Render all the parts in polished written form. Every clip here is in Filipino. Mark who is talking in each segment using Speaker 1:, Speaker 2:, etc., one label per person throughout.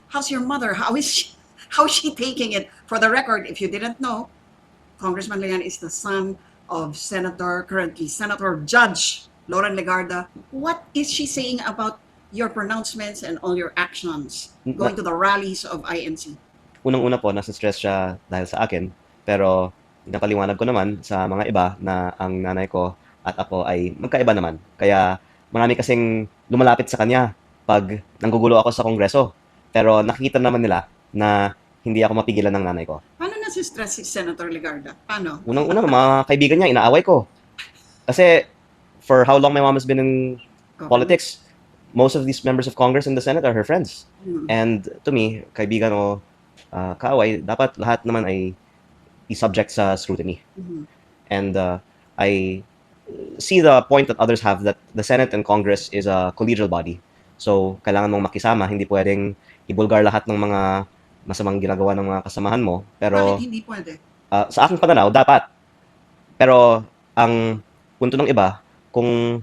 Speaker 1: How's your mother? How is she taking it? For the record, if you didn't know, Congressman Leon is the son of currently Senator Judge Lauren Legarda. What is she saying about your pronouncements and all your actions going to the rallies of INC?
Speaker 2: Unang-una po, nasa stress siya dahil sa akin. Pero napaliwanag ko naman sa mga iba na ang nanay ko at ako ay magkaiba naman. Kaya marami kasing lumalapit sa kanya pag nanggugulo ako sa kongreso. Pero nakikita naman nila na hindi ako mapigilan ng nanay ko.
Speaker 1: Paano nasi-stress si Senator Legarda? Paano?
Speaker 2: Unang-una, mga kaibigan niya, inaaway ko. Kasi for how long my mom has been in politics, most of these members of Congress and the Senate are her friends. And to me, kaibigan o kaaway, dapat lahat naman ay i-subject sa scrutiny. And I see the point that others have that the Senate and Congress is a collegial body. So, kailangan mong makisama, hindi pwedeng ibulgar lahat ng mga masamang ginagawa ng mga kasamahan mo. Pero
Speaker 1: Bakit hindi pwede?
Speaker 2: sa aking pananaw, dapat. Pero ang punto ng iba, kung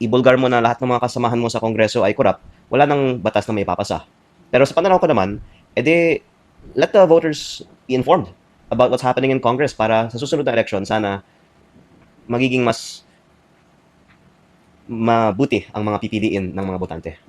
Speaker 2: ibulgar mo na lahat ng mga kasamahan mo sa Kongreso ay corrupt, wala nang batas na may papasa. Pero sa pananaw ko naman, edi let the voters be informed about what's happening in Congress para sa susunod na election, sana magiging mas mabuti ang mga pipiliin ng mga botante.